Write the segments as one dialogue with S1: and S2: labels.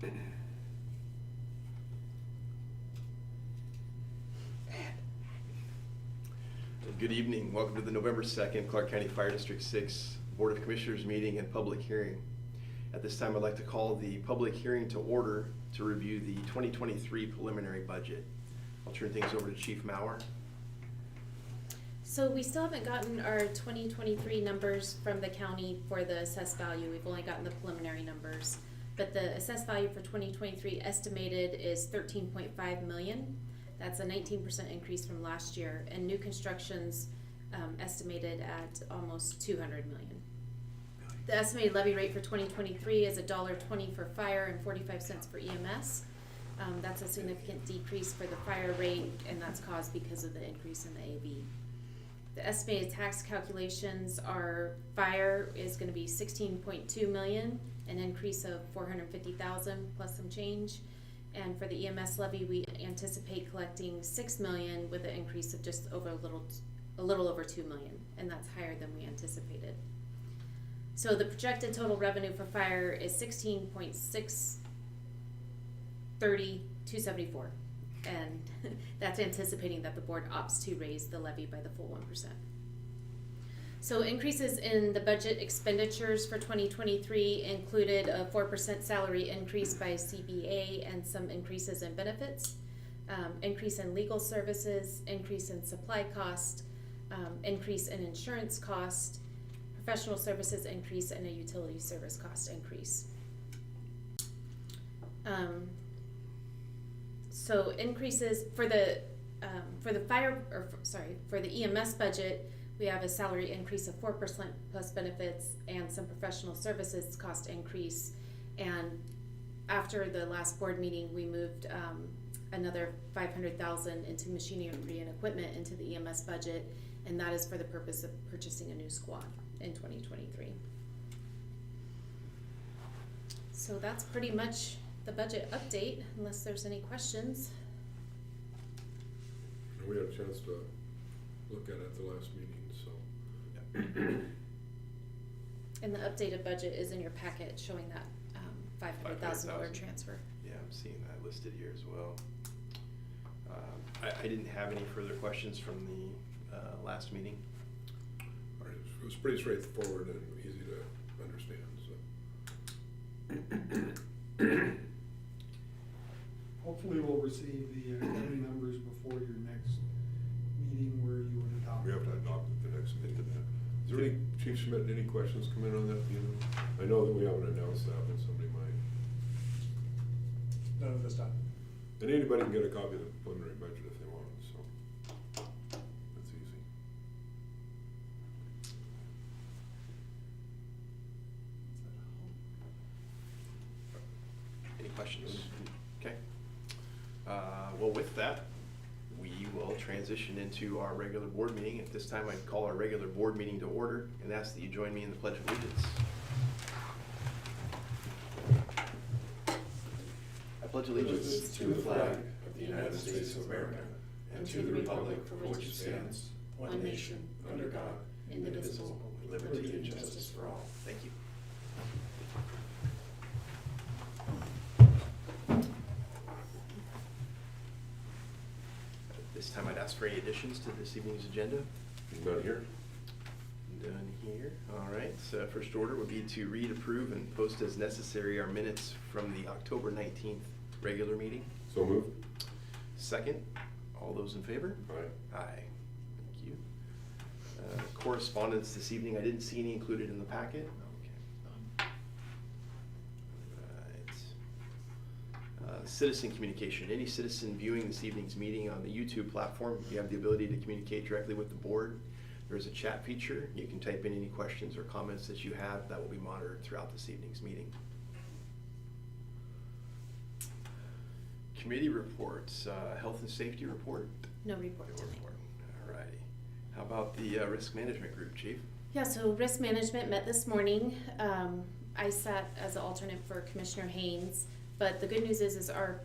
S1: Good evening. Welcome to the November 2nd Clark County Fire District 6 Board of Commissioners meeting and public hearing. At this time, I'd like to call the public hearing to order to review the 2023 preliminary budget. I'll turn things over to Chief Maurer.
S2: So we still haven't gotten our 2023 numbers from the county for the assessed value. We've only gotten the preliminary numbers. But the assessed value for 2023 estimated is $13.5 million. That's a 19% increase from last year. And new construction's estimated at almost $200 million. The estimated levy rate for 2023 is $1.20 for fire and 45 cents for EMS. That's a significant decrease for the fire rate, and that's caused because of the increase in the AV. The estimated tax calculations are fire is going to be $16.2 million, an increase of $450,000 plus some change. And for the EMS levy, we anticipate collecting $6 million with an increase of just over a little over $2 million, and that's higher than we anticipated. So the projected total revenue for fire is $16.630,274, and that's anticipating that the board opts to raise the levy by the full 1%. So increases in the budget expenditures for 2023 included a 4% salary increase by CBA and some increases in benefits, increase in legal services, increase in supply cost, increase in insurance cost, professional services increase, and a utility service cost increase. So increases for the for the EMS budget, we have a salary increase of 4% plus benefits and some professional services cost increase. And after the last board meeting, we moved another $500,000 into machinery and equipment into the EMS budget, and that is for the purpose of purchasing a new squad in 2023. So that's pretty much the budget update, unless there's any questions.
S3: We had a chance to look at it at the last meeting, so.
S2: And the updated budget is in your packet showing that $500,000 transfer.
S1: Yeah, I'm seeing that listed here as well. I didn't have any further questions from the last meeting.
S3: All right, it was pretty straightforward and easy to understand, so.
S4: Hopefully we'll receive the county numbers before your next meeting where you would adopt.
S3: We have to adopt at the next meeting. Is there any, Chief Schmidt, any questions come in on that? You know, I know that we haven't announced that, but somebody might.
S4: None of this time.
S3: And anybody can get a copy of the preliminary budget if they want, so that's easy.
S1: Any questions? Okay. Well, with that, we will transition into our regular board meeting. At this time, I call our regular board meeting to order and ask that you join me in the Pledge of Allegiance. I pledge allegiance
S5: to the flag of the United States of America and to the republic for which it stands, one nation, under God, indivisible, with liberty and justice for all.
S1: Thank you. This time I'd ask for any additions to this evening's agenda.
S3: None here?
S1: Done here. All right. So first order would be to read, approve, and post as necessary our minutes from the October 19th regular meeting.
S3: So moved.
S1: Second. All those in favor?
S3: Aye.
S1: Aye. Thank you. Correspondence this evening. I didn't see any included in the packet. Okay. Right. Citizen communication. Any citizen viewing this evening's meeting on the YouTube platform, you have the ability to communicate directly with the board. There's a chat feature. You can type in any questions or comments that you have that will be monitored throughout this evening's meeting. Committee reports. Health and safety report.
S2: No report tonight.
S1: All righty. How about the risk management group, Chief?
S2: Yeah, so risk management met this morning. I sat as an alternate for Commissioner Haynes, but the good news is our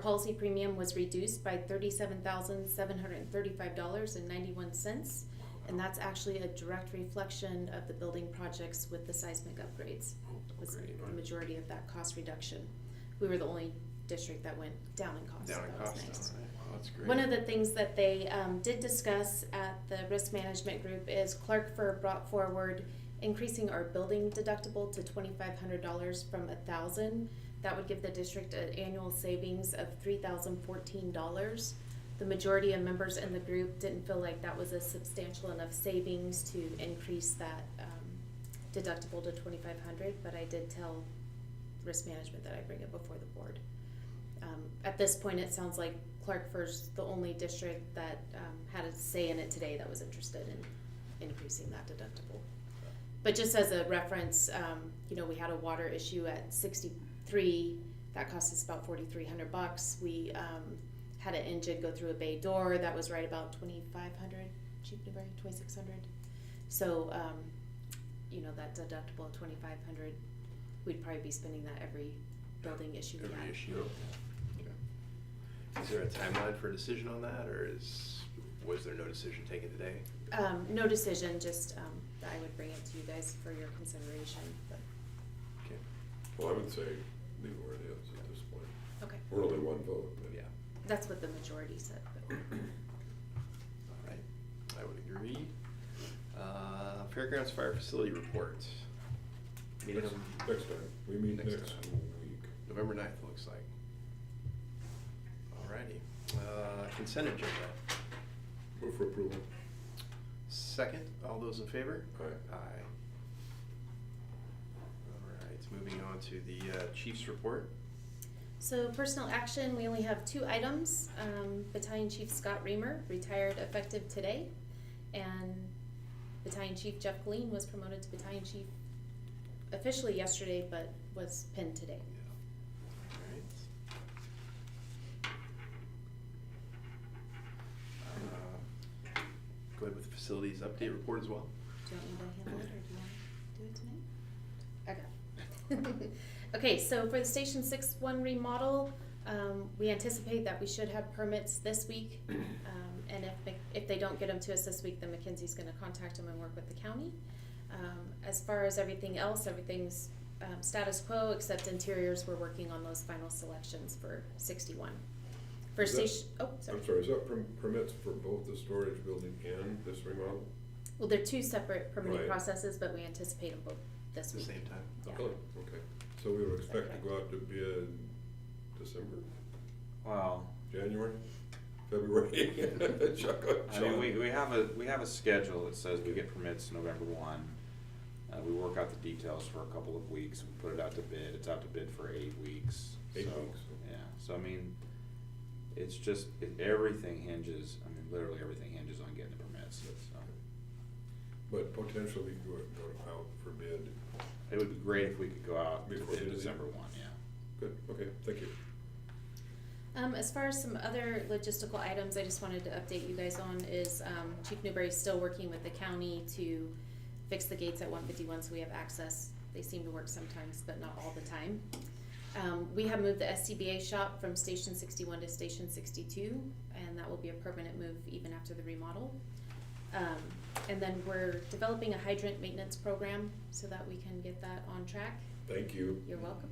S2: policy premium was reduced by $37,735.91, and that's actually a direct reflection of the building projects with the seismic upgrades. Was the majority of that cost reduction. we were the only district that went down in cost.
S1: Down in
S2: That was
S1: cost,
S2: nice.
S1: all right, wow, that's great.
S2: One of the things that they did discuss at the risk management group is Clarkford brought forward increasing our building deductible to $2,500 from $1,000. That would give the district an annual savings of $3,014. The majority of members in the group didn't feel like that was a substantial enough savings to increase that deductible to $2,500, but I did tell risk management that I bring it before the board. At this point, it sounds like Clarkford's the only district that had a say in it today that was interested in increasing that deductible. But just as a reference, we had a water issue at 63. That cost us about $4,300. We had an engine go through a bay door. That was right about $2,500. Chief Newberry, $2,600. So, that deductible of $2,500, we'd probably be spending that every building issue we
S1: Every
S2: had.
S1: issue. Okay. Is there a timeline for a decision on that, or was there no decision taken today?
S2: No decision, just I would bring it to you guys for your consideration. But
S1: Okay.
S3: Well, I would say leave it where it is at this point.
S2: okay,
S3: We're only one vote, but.
S1: Yeah.
S2: that's what the majority said. But
S1: All right, I would agree. Fairgrounds Fire Facility Report. Meeting
S3: Next
S1: on
S3: time, we meet
S1: Next
S3: next
S1: time.
S3: week.
S1: November 9th, it looks like. Alrighty, consent agenda.
S3: Move for approval.
S1: Second, all those in favor?
S3: Aye.
S1: Aye. Alright, moving on to the chief's report.
S2: So personal action, we only have 2 items. Battalion Chief Scott Reamer retired effective today, and Battalion Chief Jeff Glean was promoted to Battalion Chief officially yesterday, but was pinned today.
S1: Yeah. Alright. Go ahead with the facilities update report as well.
S2: Do you want me to handle it, or do you want to do it tonight? I got it. Okay, so for the Station 6-1 remodel, we anticipate that we should have permits this week. And if they don't get them to us this week, then Mackenzie's gonna contact them and work with the county. As far as everything else, everything's status quo, except interiors. We're working on those final selections for 61. For
S3: Is that-
S2: station, sorry.
S3: I'm sorry, is that permits for both the storage building and this remodel?
S2: Well, they're 2 separate permitting
S3: Right.
S2: processes, but we anticipate them both this
S1: At the
S2: week.
S1: same time.
S2: Yeah.
S3: Really? Okay. So we would expect to
S2: correct?
S3: go out to bid December,
S5: Well,
S3: January, February?
S5: I mean, we have a schedule that says we get permits November 1. We work out the details for a couple of weeks, we put it out to bid, it's out to bid for 8 weeks.
S3: 8
S5: So,
S3: weeks.
S5: Yeah, so I mean, it's just, everything hinges, literally everything hinges on getting the permits, so.
S3: But potentially go out for bid.
S5: It would be great if we could go out to
S3: Before the
S5: bid
S3: end of the
S5: December
S3: year.
S5: 1, yeah.
S3: Good, okay, thank you.
S2: As far as some other logistical items I just wanted to update you guys on is Chief Newberry's still working with the county to fix the gates at 151 so we have access. They seem to work sometimes, but not all the time. We have moved the SCBA shop from Station 61 to Station 62, and that will be a permanent move even after the remodel. And then we're developing a hydrant maintenance program so that we can get that on track.
S3: Thank you.
S2: You're welcome.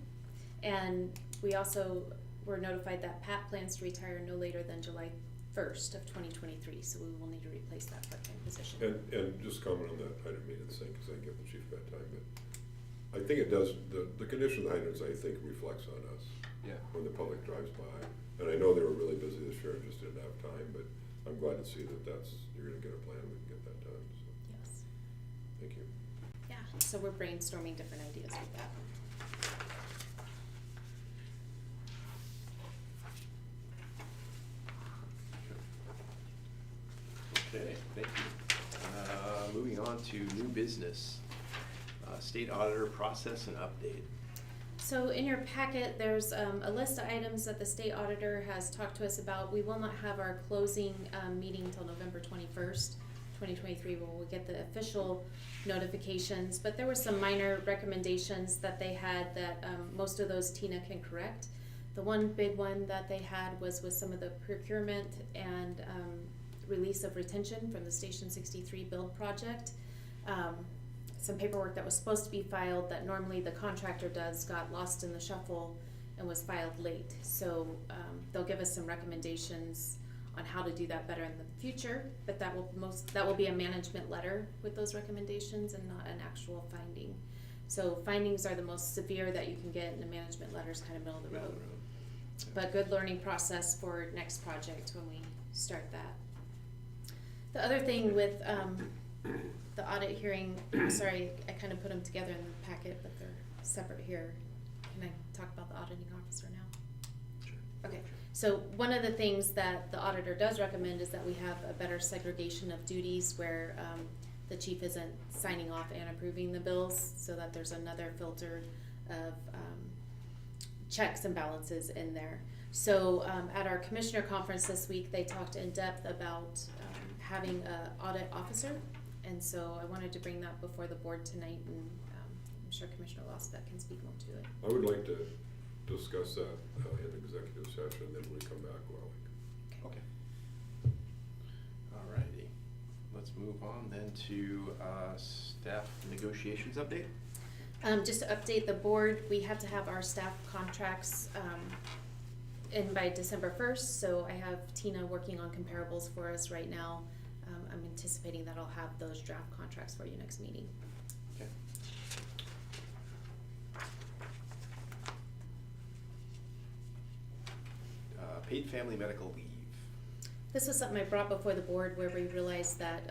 S2: And we also were notified that Pat plans to retire no later than July 1st of 2023, so we will need to replace that part-time position.
S3: And just comment on that hydrant maintenance thing, because I give the chief that time, but I think it does, the condition of the hydrants, I think, reflects on us.
S1: Yeah.
S3: When the public drives by. And I know they were really busy this year and just didn't have time, but I'm glad to see that you're gonna get a plan, we can get that done, so,
S2: Yes.
S3: thank you.
S2: Yeah, so we're brainstorming different ideas with that.
S1: Okay, thank you. Moving on to new business, state auditor process and update.
S2: So in your packet, there's a list of items that the state auditor has talked to us about. We will not have our closing meeting until November 21st, 2023, when we'll get the official notifications. But there were some minor recommendations that they had that most of those Tina can correct. The one big one that they had was with some of the procurement and release of retention from the Station 63 build project. Some paperwork that was supposed to be filed that normally the contractor does got lost in the shuffle and was filed late. So they'll give us some recommendations on how to do that better in the future, but that will be a management letter with those recommendations and not an actual finding. So findings are the most severe that you can get, and the management letter is kind of middle of the road. But good learning process for next project when we start that. The other thing with the audit hearing, sorry, I kind of put them together in the packet, but they're separate here. Can I talk about the auditing officer now?
S1: Sure.
S2: Okay, so one of the things that the auditor does recommend is that we have a better segregation of duties where the chief isn't signing off and approving the bills, so that there's another filter of checks and balances in there. So at our commissioner conference this week, they talked in depth about having an audit officer, and so I wanted to bring that before the board tonight, and I'm sure Commissioner Losbeck can speak more to it.
S3: I would like to discuss that in executive session, then when we come back, well.
S1: Okay. Alrighty, let's move on then to staff negotiations update.
S2: Just to update the board, we have to have our staff contracts in by December 1st, so I have Tina working on comparables for us right now. I'm anticipating that I'll have those draft contracts for you next meeting.
S1: Okay. Paid family medical leave.
S2: This was something I brought before the board where we realized that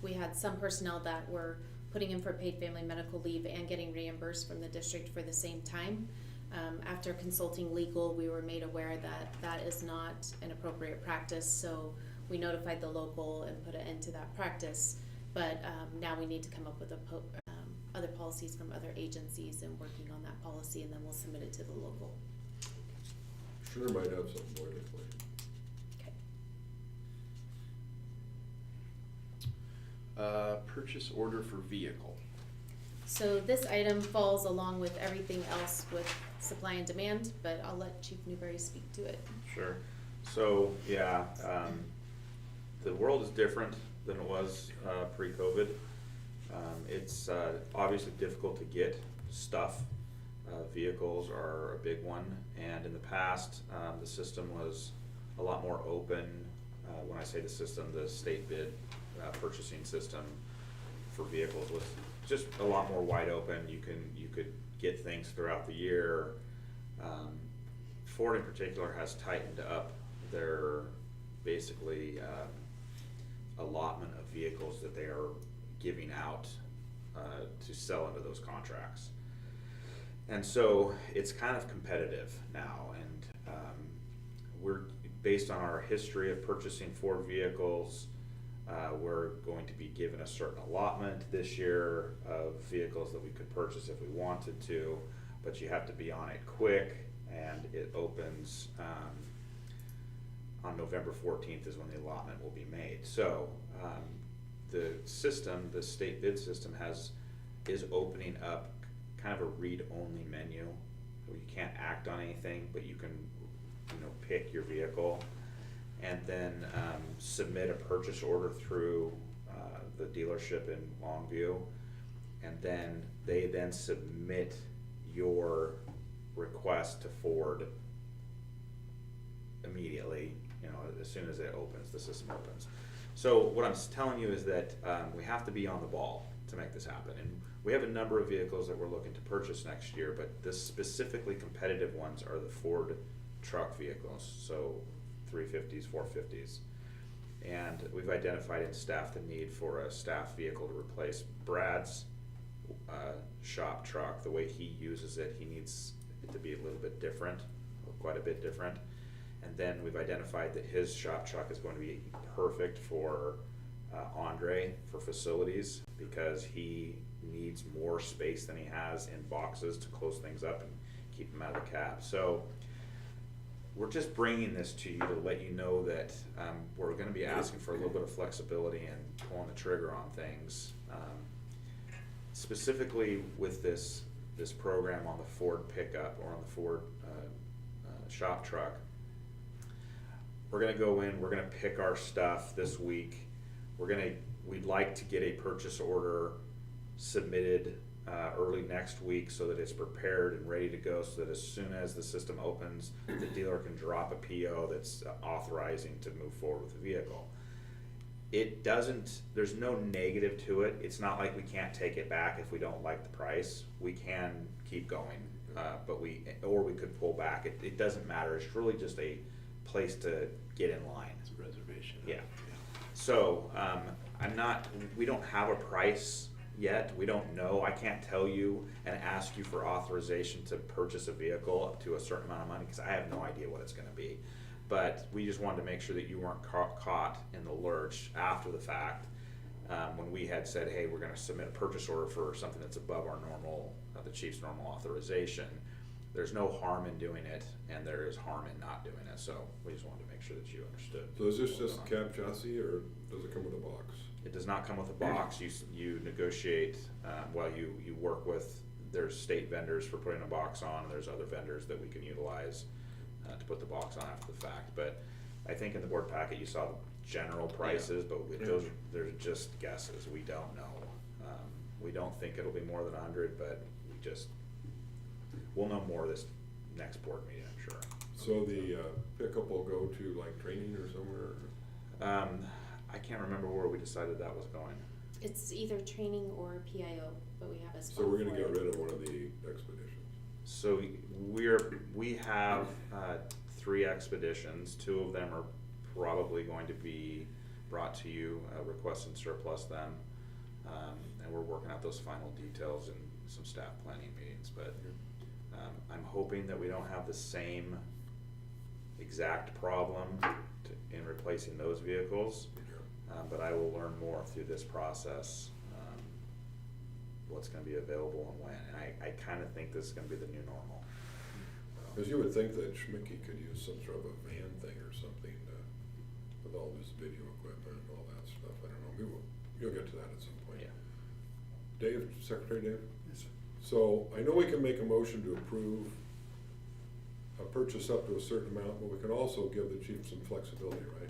S2: we had some personnel that were putting in for paid family medical leave and getting reimbursed from the district for the same time. After consulting legal, we were made aware that that is not an appropriate practice, so we notified the local and put an end to that practice. But now we need to come up with other policies from other agencies and working on that policy, and then we'll submit it to the local.
S3: Sure might have something boilerplate.
S2: Okay.
S1: Purchase order for vehicle.
S2: So this item falls along with everything else with supply and demand, but I'll let Chief Newberry speak to it.
S5: Sure. So, yeah, the world is different than it was pre-COVID. It's obviously difficult to get stuff. Vehicles are a big one, and in the past, the system was a lot more open. When I say the system, the state bid purchasing system for vehicles was just a lot more wide open. You could get things throughout the year. Ford in particular has tightened up their basically allotment of vehicles that they are giving out to sell into those contracts. And so it's kind of competitive now, and we're based on our history of purchasing Ford vehicles. We're going to be given a certain allotment this year of vehicles that we could purchase if we wanted to, but you have to be on it quick, and it opens on November 14th is when the allotment will be made. So the system, the state bid system is opening up kind of a read-only menu, where you can't act on anything, but you can, pick your vehicle, and then submit a purchase order through the dealership in Longview, and then they submit your request to Ford immediately, as soon as it opens, the system opens. So what I'm telling you is that we have to be on the ball to make this happen. And we have a number of vehicles that we're looking to purchase next year, but the specifically competitive ones are the Ford truck vehicles, so 350s, 450s. And we've identified in staff the need for a staff vehicle to replace Brad's shop truck. The way he uses it, he needs it to be a little bit different, quite a bit different. And then we've identified that his shop truck is going to be perfect for Andre for facilities, because he needs more space than he has in boxes to close things up and keep him out of the cab. So we're just bringing this to you to let you know that we're going to be asking for a little bit of flexibility and pulling the trigger on things. Specifically with this program on the Ford pickup or on the Ford shop truck, we're going to go in, we're going to pick our stuff this week. We'd like to get a purchase order submitted early next week so that it's prepared and ready to go, so that as soon as the system opens, the dealer can drop a PO that's authorizing to move forward with the vehicle. It doesn't, there's no negative to it. It's not like we can't take it back if we don't like the price. We can keep going, but we could pull back. It doesn't matter. It's really just a place to get in line.
S1: It's a reservation.
S5: Yeah. So, we don't have a price yet. We don't know. I can't tell you and ask you for authorization to purchase a vehicle up to a certain amount of money, because I have no idea what it's gonna be. But we just wanted to make sure that you weren't caught in the lurch after the fact, when we had said, hey, we're gonna submit a purchase order for something that's above our normal, the chief's normal authorization. There's no harm in doing it, and there is harm in not doing it, so we just wanted to make sure that you understood.
S3: So is this
S5: what was
S3: just a
S5: going on.
S3: cab chassis, or does it come with a box?
S5: It does not come with a box. You negotiate, you work with, there's state vendors for putting a box on, and there's other vendors that we can utilize to put the box on after the fact. But I think in the board packet you saw the general prices, but those, they're just guesses. We don't know. We don't think it'll be more than 100, but we'll know more this next board meeting, I'm sure.
S3: So the pickup will go to like training or somewhere?
S5: I can't remember where we decided that was going.
S2: It's either training or PIO, but we have a spot
S3: So we're gonna
S2: for
S3: get
S2: it.
S3: rid of one of the expeditions.
S5: So we have 3 expeditions. 2 of them are probably going to be brought to you, request and surplus them. And we're working out those final details in some staff planning meetings, but I'm hoping that we don't have the same exact problem in replacing those vehicles. But I will learn more through this process, what's gonna be available and when, and I kinda think this is gonna be the new normal.
S3: Cause you would think that Schmicky could use some sort of a van thing or something, with all this video equipment and all that stuff, I don't know, you'll get to that at some point.
S5: Yeah.
S3: Dave, Secretary Dave?
S4: Yes, sir.
S3: So, I know we can make a motion to approve a purchase up to a certain amount, but we can also give the chief some flexibility, right?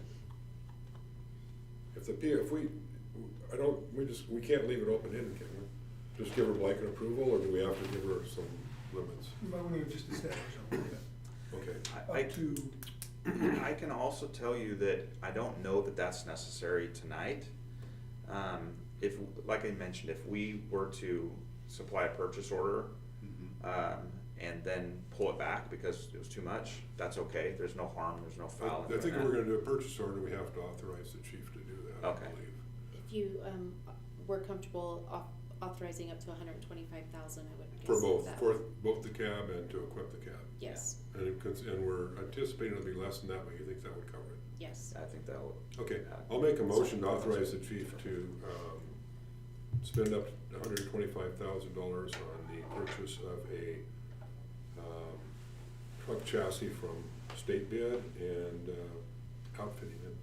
S3: We can't leave it open-ended, can we? Just give her blanket approval, or do we have to give her some limits?
S4: You might want to just establish on that.
S3: Okay.
S4: Up to,
S5: I can also tell you that I don't know that that's necessary tonight. If, like I mentioned, if we were to supply a purchase order, and then pull it back because it was too much, that's okay. There's no harm, there's no foul in
S3: I think if
S5: doing
S3: we're
S5: that.
S3: gonna do a purchase order, we have to authorize the chief to do that, I
S5: Okay.
S3: believe.
S2: If you were comfortable authorizing up to 125,000, I would guess.
S3: For both,
S2: that
S3: for
S2: would-
S3: both the cab and to equip the cab.
S2: Yes,
S3: And we're anticipating it'll be less than that, but you think that would cover it?
S2: yes.
S5: I think that'll.
S3: Okay, I'll make a motion to authorize the chief to, spend up to $125,000 on the purchase of a, truck chassis from state bid and, outfitting it.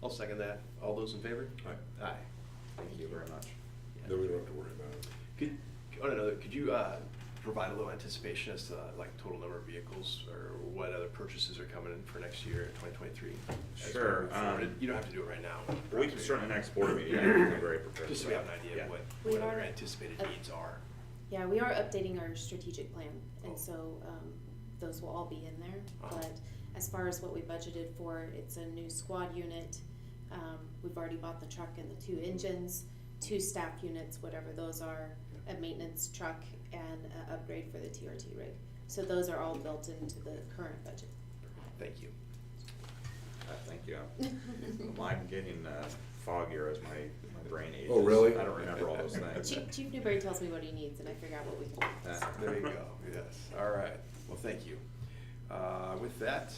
S1: I'll second that. All those in favor?
S3: Aye.
S1: Aye.
S5: Thank you very much.
S3: Then we don't have to worry about it.
S1: Could you provide a little anticipation as to like total number of vehicles or what other purchases are coming in for next year, 2023? as we
S5: Sure,
S1: move forward? You don't have to do it right now.
S5: We can certainly next board meeting, I'm very prepared.
S1: Just so
S5: for
S1: we have an
S5: that.
S1: idea
S5: Yeah.
S1: of
S2: We
S1: what other
S2: are-
S1: anticipated needs are.
S2: Yeah, we are updating our strategic plan, and
S1: Oh.
S2: so those will all be in there.
S1: Uh-huh.
S2: But as far as what we budgeted for, it's a new squad unit. We've already bought the truck and the 2 engines, 2 staff units, whatever those are, a maintenance truck, and an upgrade for the TRT rig. So those are all built into the current budget.
S1: Thank you.
S5: Thank you. I'm getting foggier as my brain ages.
S3: Oh, really?
S5: I don't remember all those things.
S2: Chief Newberry tells me what he needs, and I figure out what we can do.
S1: There you go, yes. All right, well, thank you. With that,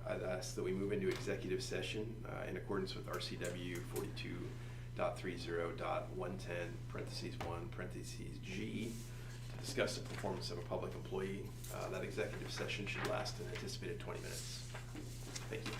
S1: I'd ask that we move into executive session in accordance with RCW 42.30.110, parentheses 1, parentheses G, to discuss the performance of a public employee. That executive session should last an anticipated 20 minutes. Thank you.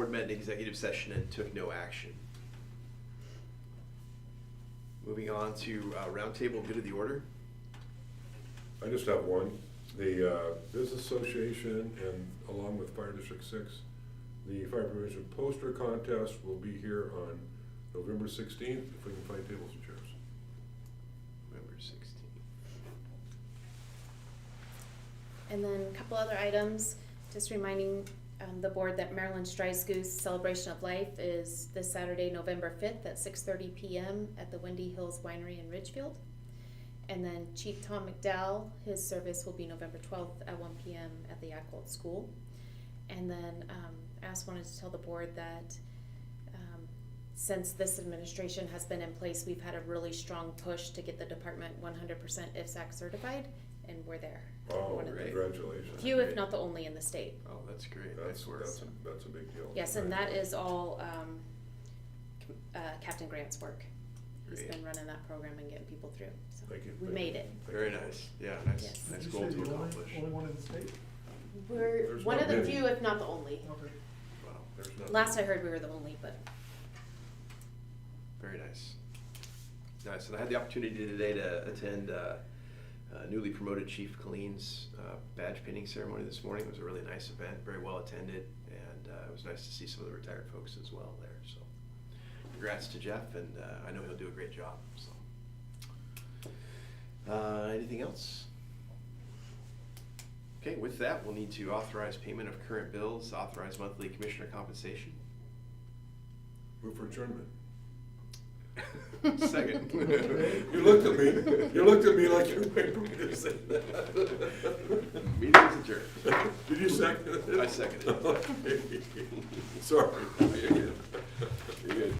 S1: board met in executive session and took no action. Moving on to roundtable, good of the order.
S3: I just have one. The Business Association and along with Fire District 6, the fire prevention poster contest will be here on November 16th, if we can find tables and chairs.
S1: November 16th.
S2: And then a couple other items, just reminding the board that Maryland Strides Goose Celebration of Life is this Saturday, November 5th at 6:30 p.m. at the Windy Hills Winery in Ridgefield. And then Chief Tom McDowell, his service will be November 12th at 1 p.m. at the Accolt School. And then I also wanted to tell the board that since this administration has been in place, we've had a really strong push to get the department 100% IFSAC certified, and we're there.
S3: Oh,
S2: One of the
S3: congratulations.
S2: few, if not the only in the state.
S1: Oh, that's great.
S3: That's
S1: Nice work.
S3: a big deal.
S2: Yes, and that is all Captain Grant's work. He's
S1: Great.
S2: been running that program and getting people through. So
S3: Thank you.
S2: we
S3: Thank
S2: made
S3: you.
S2: it.
S3: Thank
S1: Very
S3: you.
S1: nice. Yeah, nice,
S2: Yes.
S1: nice
S4: Did you
S1: goal
S4: say
S1: to
S4: the
S1: accomplish.
S4: only one in the state?
S2: We're
S3: There's
S2: one
S3: not
S2: of the
S3: many.
S2: few, if not the only.
S4: Okay.
S1: Wow,
S3: There's nothing.
S2: Last I heard, we were the only, but
S1: very nice. Nice, and I had the opportunity today to attend newly promoted Chief Colleen's badge pinning ceremony this morning. It was a really nice event, very well attended, and it was nice to see some of the retired folks as well there. So, congrats to Jeff, and I know he'll do a great job. So, anything else? Okay, with that, we'll need to authorize payment of current bills, authorize monthly commissioner compensation.
S3: Move for adjournment.
S1: Second.
S3: You looked at me like you were waiting for me to say that.
S1: Meeting is adjourned.
S3: Did you second it?
S1: I seconded it.
S3: Okay. Sorry.
S1: You're good. You're good.